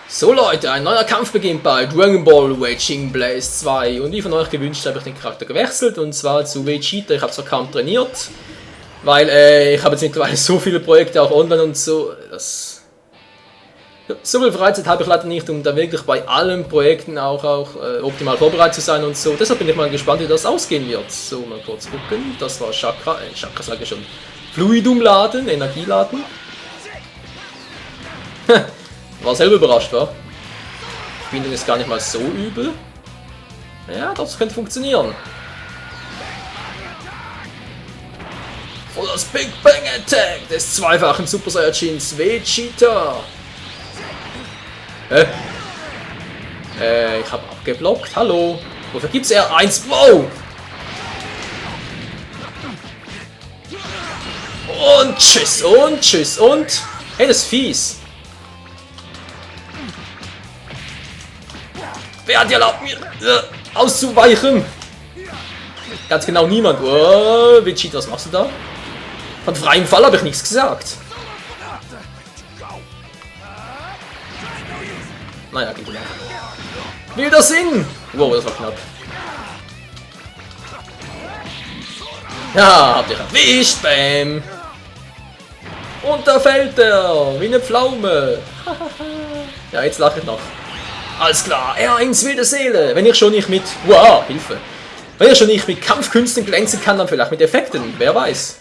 So Leute, ein neuer Kampf beginnt bei Dragon Ball Raging Blaze 2 und wie von euch gewünscht habe ich den Charakter gewechselt und zwar zu Vegeta. Ich habe zwar kaum trainiert, weil ich habe jetzt mittlerweile so viele Projekte auch online und so, so viel Freizeit habe ich leider nicht, um da wirklich bei allen Projekten auch optimal vorbereitet zu sein und so. Deshalb bin ich mal gespannt, wie das ausgehen wird. So, mal kurz gucken, das war Chakra sage ich schon, Fluidum laden, Energieladen. War selber überrascht, wa? Die Bindung ist gar nicht mal so übel. Ja, das könnte funktionieren. Voll das Big Bang Attack des zweifachen Super Saiyajins Vegeta. Ich habe abgeblockt. Hallo. Wofür gibt's R1? Wow! Und tschüss und tschüss und... Hey, das ist fies. Wer hat dir erlaubt, mir auszuweichen? Ganz genau niemand. Oh, Vegeta, was machst du da? Von freiem Fall habe ich nichts gesagt. Naja, geht wieder. Wilder Sinn! Wow, das war knapp. Ja, habt ihr erwischt, bam! Und da fällt er, wie eine Pflaume. Ja, jetzt lache ich noch. Alles klar, R1 wilde Seele. Wenn ich schon nicht mit... Wow, Hilfe. Wenn ich schon nicht mit Kampfkünsten glänzen kann, dann vielleicht mit Effekten. Wer weiß.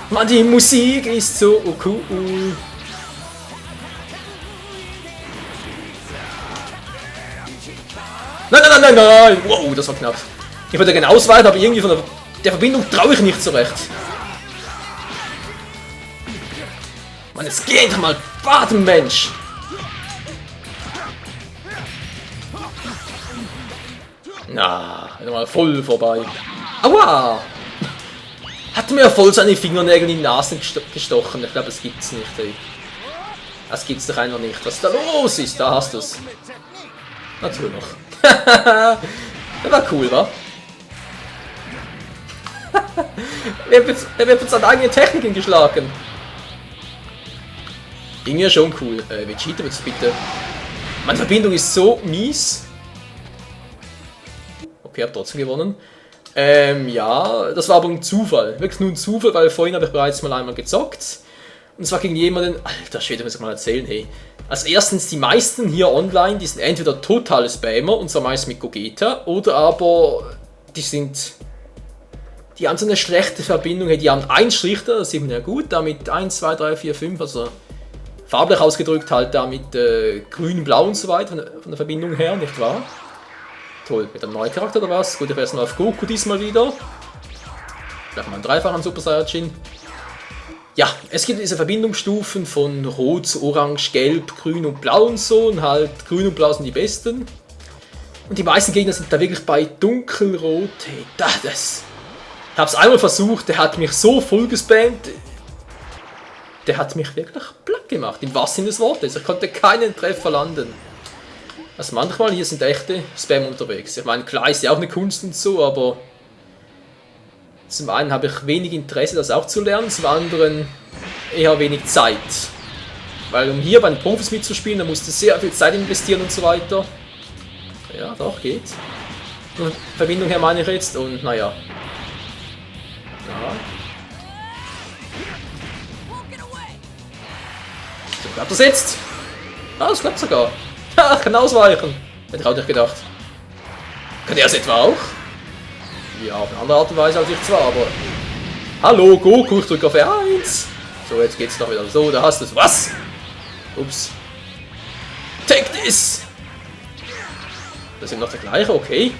Mann, die Musik ist so cool. Nein, nein, nein, nein, nein. Wow, das war knapp. Ich wollte gerne ausweichen, aber irgendwie von der Verbindung traue ich nicht so recht. Mann, jetzt geh doch mal baden, Mensch! Na, mal voll vorbei. Aua! Hat mir voll seine Fingernägel in die Nase gestochen. Ich glaube, das gibt's nicht, ey. Das gibt's doch einfach nicht. Was da los ist, da hast du's. Natürlich noch. Das war cool, wa? Er wird von seinen eigenen Techniken geschlagen. Irgendwie schon cool. Vegeta, willst du bitte... Meine Verbindung ist so mies. Okay, hab trotzdem gewonnen. Ja, das war aber ein Zufall. Wirklich nur ein Zufall, weil vorhin habe ich bereits mal einmal gezockt. Und zwar gegen jemanden... Alter Schwede, muss ich mal erzählen, hey. Als erstens, die meisten hier online, die sind entweder totale Spammer, und zwar meist mit Gogeta, oder aber die haben so eine schlechte Verbindung, hey, die haben einen Schlichter, das sieht man ja gut, damit 1, 2, 3, 4, 5, also farblich ausgedrückt halt da mit grün, blau und so weiter, von der Verbindung her, nicht wahr? Toll, mit einem neuen Charakter oder was? Gut, ich werde mal auf Goku diesmal wieder. Vielleicht mal einen dreifachen Super Saiyajin. Ja, es gibt diese Verbindungsstufen von Rot, Orange, Gelb, Grün und Blau und so. Und halt Grün und Blau sind die besten. Und die meisten Gegner sind da wirklich bei Dunkelrot. Hey, das. Ich habe es einmal versucht, der hat mich so voll gespammt. Der hat mich wirklich platt gemacht, im wahrsten Sinne des Wortes. Ich konnte keinen Treffer landen. Also manchmal hier sind echte Spam unterwegs. Ich meine, klar ist ja auch eine Kunst und so, aber zum einen habe ich wenig Interesse, das auch zu lernen, zum anderen eher wenig Zeit. Weil um hier bei den Profis mitzuspielen, da musst du sehr viel Zeit investieren und so weiter. Ja, doch, geht. Und Verbindung her meine ich jetzt und naja. Ja. So, klappt das jetzt? Ah, das klappt sogar. Ach, kann ausweichen. Hätte ich auch nicht gedacht. Kann er es etwa auch? Ja, auf eine andere Art und Weise als ich zwar, aber... Hallo, Goku, ich drücke auf R1. So, jetzt geht's doch wieder. So, da hast du es. Was? Ups. Take this! Das sind noch der gleiche, okay.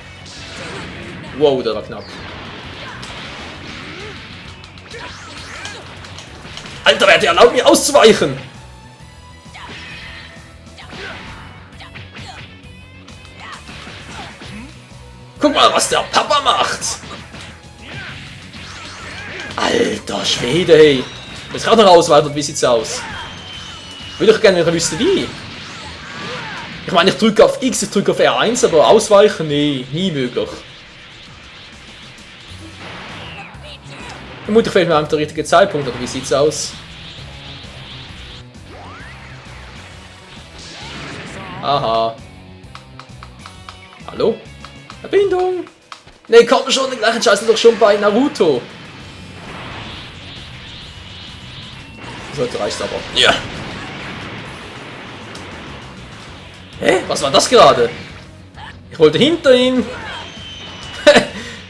Wow, der war knapp. Alter, wer hat dir erlaubt, mir auszuweichen? Guck mal, was der Papa macht! Alter Schwede, hey! Jetzt kann auch noch ausweichen, wie sieht's aus? Würde ich gerne wissen, wie? Ich meine, ich drücke auf X, ich drücke auf R1, aber ausweichen, nee, nie möglich. Vermutlich fehlt mir einfach der richtige Zeitpunkt, oder wie sieht's aus? Aha. Hallo? Verbindung? Ne, komm schon, den gleichen Scheiß doch schon bei Naruto. Sollte reicht aber. Ja. Hä? Was war das gerade? Ich wollte hinter ihm.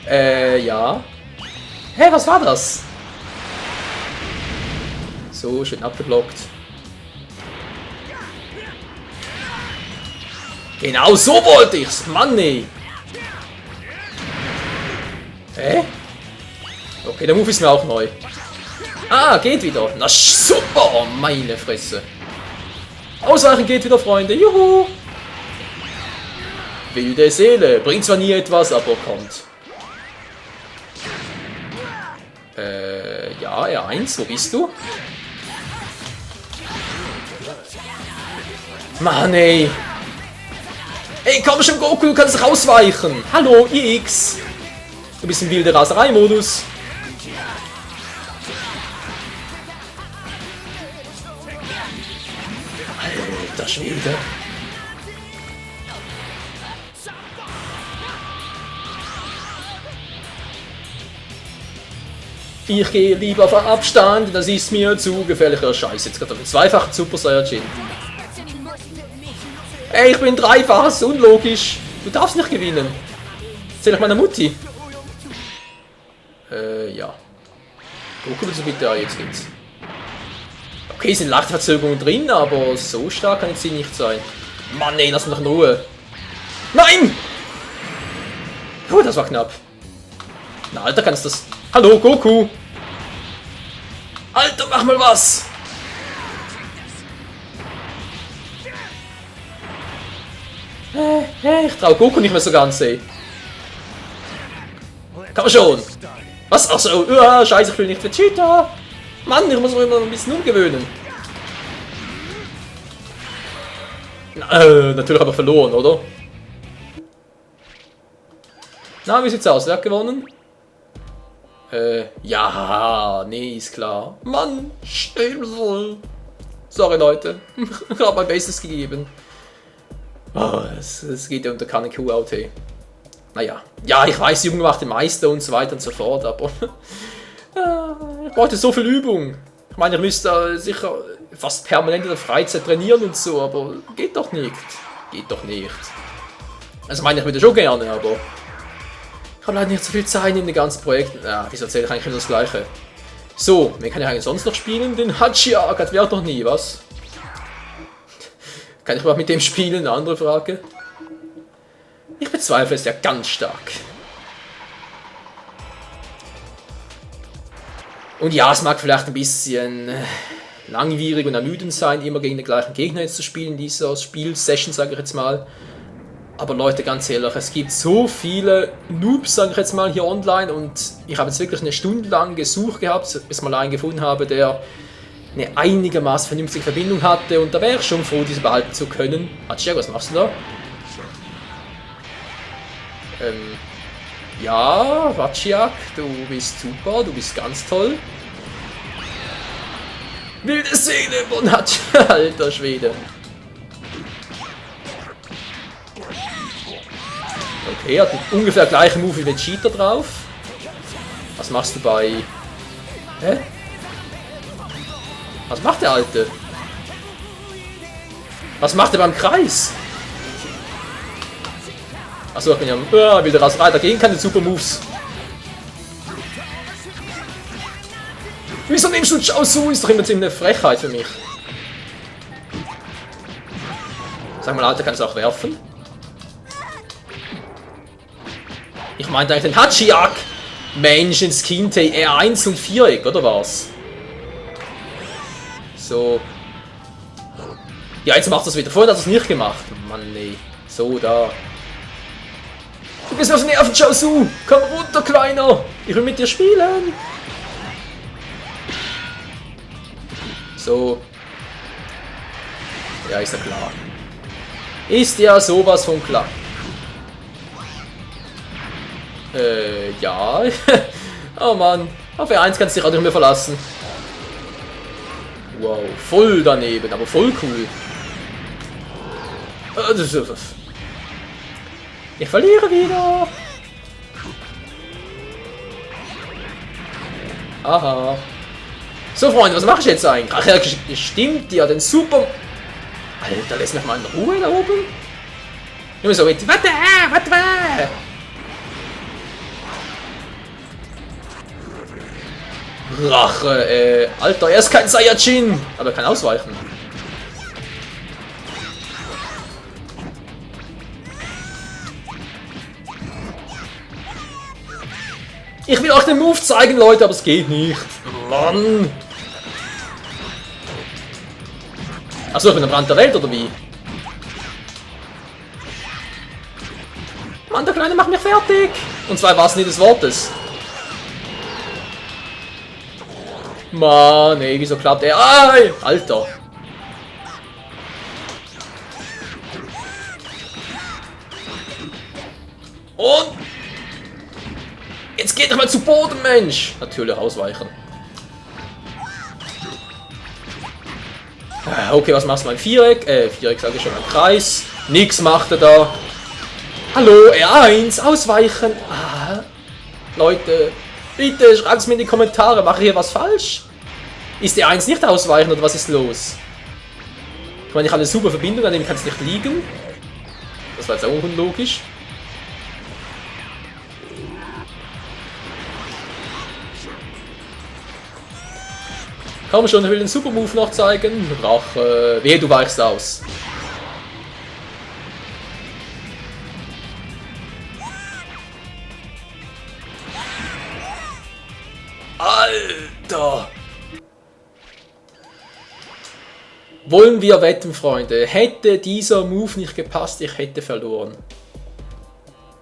Ja. Hä, was war das? So, schön abgeblockt. Genau so wollte ich's. Mann, ey. Hä? Okay, der Move ist mir auch neu. Ah, geht wieder. Na super, oh, meine Fresse. Ausweichen geht wieder, Freunde. Juhu. Wilde Seele. Bringt zwar nie etwas, aber kommt. Ja, R1, wo bist du? Mann, ey. Ey, komm schon, Goku, du kannst rausweichen. Hallo, X. Du bist im wilde Raserei-Modus. Alter Schwede. Ich gehe lieber auf Abstand, das ist mir zu gefährlicher Scheiß. Jetzt gerade auf den zweifachen Super Saiyajin. Ey, ich bin dreifach, ist unlogisch. Du darfst nicht gewinnen. Erzähl ich meiner Mutti. Ja. Goku, bitte bitte, jetzt geht's. Okay, es sind leichte Verzögerungen drin, aber so stark kann jetzt sie nicht sein. Mann, ey, lass mich doch in Ruhe. Nein! Oh, das war knapp. Na, Alter, kannst du das... Hallo, Goku! Alter, mach mal was! Ich trau Goku nicht mehr so ganz, ey. Kann man schon! Was? Achso, scheiße, ich will nicht Vegeta! Mann, ich muss mich immer ein bisschen umgewöhnen. Natürlich aber verloren, oder? Na, wie sieht's aus? Wer hat gewonnen? Ja, nee, ist klar. Mann, Stimmt. Sorry, Leute. Ich habe mein Bestes gegeben. Oh, es geht ja unter keine Kuh out, hey. Naja. Ja, ich weiß, Jugend macht den Meister und so weiter und so fort, aber... ich brauchte so viel Übung. Ich meine, ich müsste sicher fast permanent in der Freizeit trainieren und so, aber geht doch nicht. Geht doch nicht. Also, ich meine, ich würde schon gerne, aber... Ich habe leider nicht so viel Zeit in den ganzen Projekten. Ja, wieso erzähle ich eigentlich immer das Gleiche? So, wen kann ich eigentlich sonst noch spielen? Den Hachiak hat wer noch nie, was? Kann ich mal mit dem spielen? Eine andere Frage. Ich bezweifle es ja ganz stark. Und ja, es mag vielleicht ein bisschen langwierig und ermüdend sein, immer gegen den gleichen Gegner jetzt zu spielen in dieser Spielsession, sage ich jetzt mal. Aber Leute, ganz ehrlich, es gibt so viele Noobs, sage ich jetzt mal, hier online und ich habe jetzt wirklich eine Stunde lang gesucht gehabt, bis mal einen gefunden habe, der eine einigermaßen vernünftige Verbindung hatte und da wäre ich schon froh, diese behalten zu können. Hachiak, was machst du da? Ja, Hachiak, du bist super, du bist ganz toll. Wilde Seele von Hachiak, alter Schwede. Okay, hat ungefähr gleichen Move wie Vegeta drauf. Was machst du bei... Hä? Was macht der Alte? Was macht er beim Kreis? Achso, ich bin ja wieder raus. Dagegen keine Super Moves. Wieso nimmst du Chaozu? Ist doch immer ziemlich eine Frechheit für mich. Sag mal, Alter, kannst du auch werfen? Ich meinte eigentlich den Hachiak! Mensch, ins Kinte, R1 und Viereck, oder was? So. Ja, jetzt macht das wieder. Vorhin hat es nicht gemacht. Mann, nee. So, da. Du bist auf den Nerven, Chaozu! Komm runter, Kleiner! Ich will mit dir spielen! So. Ja, ist ja klar. Ist ja sowas von klar. Ja. Oh Mann. Auf R1 kannst du dich auch nicht mehr verlassen. Wow, voll daneben, aber voll cool. Ich verliere wieder. Aha. So, Freunde, was mache ich jetzt eigentlich? Ach ja, stimmt ja, den Super... Alter, lass mich mal in Ruhe da oben. Immer so mit... Warte! Rache, Alter, er ist kein Saiyajin! Aber er kann ausweichen. Ich will euch den Move zeigen, Leute, aber es geht nicht. Mann! Achso, ich bin am Rand der Welt, oder wie? Mann, der Kleine macht mich fertig! Und zwar war es nicht des Wortes. Mann, ey, wieso klappt er? Ai, Alter! Und... Jetzt geht doch mal zu Boden, Mensch! Natürlich ausweichen. Okay, was machst du mein Viereck? Viereck sage ich schon, ein Kreis. Nix macht er da. Hallo, R1, ausweichen. Ah, Leute, bitte schreibt es mir in die Kommentare. Mache ich hier was falsch? Ist R1 nicht ausweichen oder was ist los? Ich meine, ich habe eine super Verbindung, an dem kann es nicht liegen. Das war jetzt auch unlogisch. Komm schon, ich will den Super Move noch zeigen. Rache. Wehe, du weichst aus. Alter! Wollen wir wetten, Freunde? Hätte dieser Move nicht gepasst, ich hätte verloren.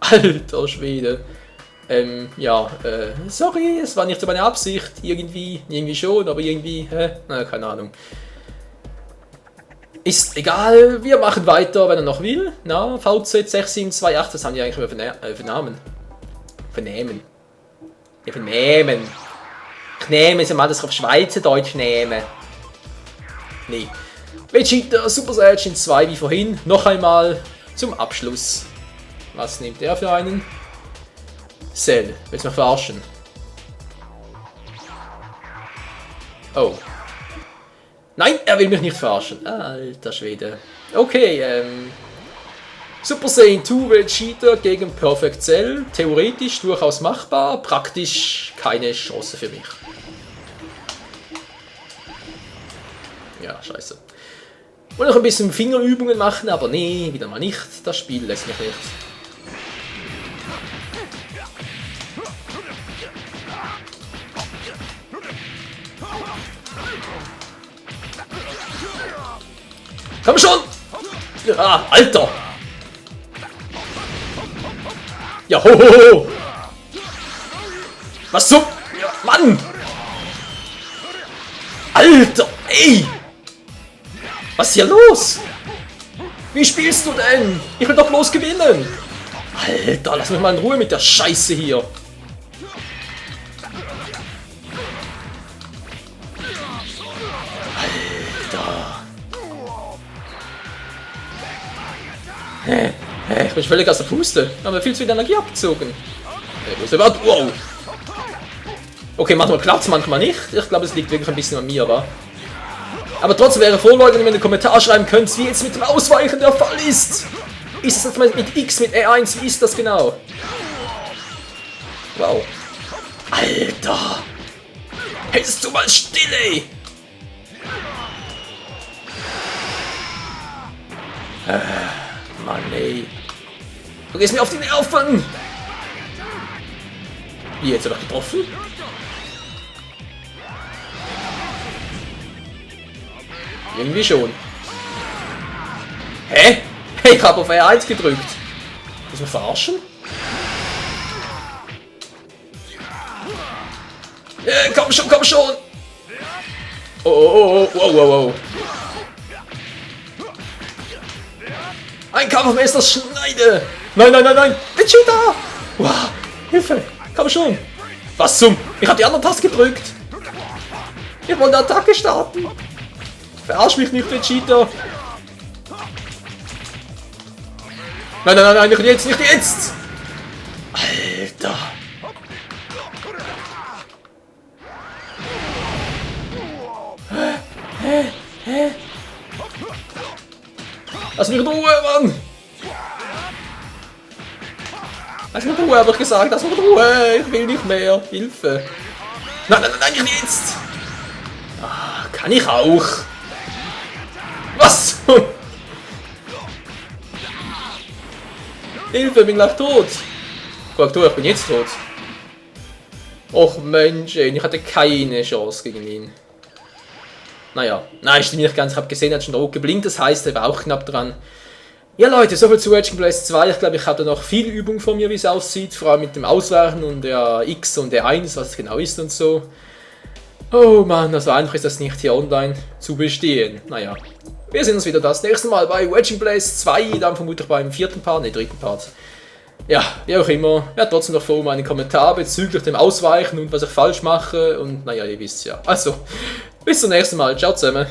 Alter Schwede. Ja, sorry, es war nicht so meine Absicht. Irgendwie schon, aber irgendwie, naja, keine Ahnung. Ist egal, wir machen weiter, wenn er noch will. Na, VZ6728, das haben die eigentlich vernahmen. Vernehmen. Ja, vernehmen. Ich nehme es mal, das auf Schweizerdeutsch nehmen. Nee. Vegeta Super Saiyan 2 wie vorhin. Noch einmal zum Abschluss. Was nimmt er für einen? Cell, willst du mich verarschen? Oh. Nein, er will mich nicht verarschen. Alter Schwede. Okay, Super Saiyan 2 Vegeta gegen Perfect Cell. Theoretisch durchaus machbar, praktisch keine Chance für mich. Ja, scheiße. Wollte noch ein bisschen Fingerübungen machen, aber nee, wieder mal nicht. Das Spiel lässt mich nicht. Komm schon! Ja, Alter! Ja, ho, ho, ho! Was zum... Ja, Mann! Alter, ey! Was ist hier los? Wie spielst du denn? Ich will doch bloß gewinnen! Alter, lass mich mal in Ruhe mit der Scheiße hier! Ich bin völlig aus der Puste. Da haben wir viel zu viel Energie abgezogen. Wow. Okay, manchmal klappt es, manchmal nicht. Ich glaube, es liegt wirklich ein bisschen an mir, wa? Aber trotzdem wäre froh, Leute, wenn ihr in den Kommentaren schreiben könnt, wie jetzt mit dem Ausweichen der Fall ist. Ist es mit X, mit R1, wie ist das genau? Wow. Alter. Hältst du mal still, ey. Mann, ey. Du gehst mir auf die Nerven! Wie, jetzt aber getroffen? Irgendwie schon. Hä? Ich habe auf R1 gedrückt. Muss man verarschen? Komm schon, komm schon! Oh, oh, oh, wow, wow, wow. Ein Kampfmeister Schneide! Nein, nein, nein, nein! Vegeta! Wow, Hilfe! Komm schon! Was zum? Ich habe die andere Taste gedrückt. Ich wollte eine Attacke starten. Verarsch mich nicht, Vegeta. Nein, nein, nein, nein, nicht jetzt, nicht jetzt. Alter. Hä? Lass mich in Ruhe, Mann. Lass mich in Ruhe, hab ich gesagt. Lass mich in Ruhe. Ich will nicht mehr. Hilfe. Nein, nein, nein, nicht jetzt. Ah, kann ich auch. Was? Hilfe, bin gleich tot. Guck du, ich bin jetzt tot. Och Mensch, ich hatte keine Chance gegen ihn. Naja, nein, stimmt nicht ganz. Ich habe gesehen, er hat schon rot geblinkt. Das heißt, er war auch knapp dran. Ja Leute, soviel zu Wedge Blast 2. Ich glaube, ich habe da noch viel Übung vor mir, wie es aussieht. Vor allem mit dem Ausweichen und der X und der 1, was es genau ist und so. Oh Mann, also einfach ist das nicht hier online zu bestehen. Naja, wir sehen uns wieder das nächste Mal bei Wedge Blast 2. Dann vermutlich beim vierten Part, ne, dritten Part. Ja, wie auch immer. Ja, trotzdem noch vor um einen Kommentar bezüglich dem Ausweichen und was ich falsch mache. Und naja, ihr wisst ja. Also, bis zum nächsten Mal. Ciao zusammen.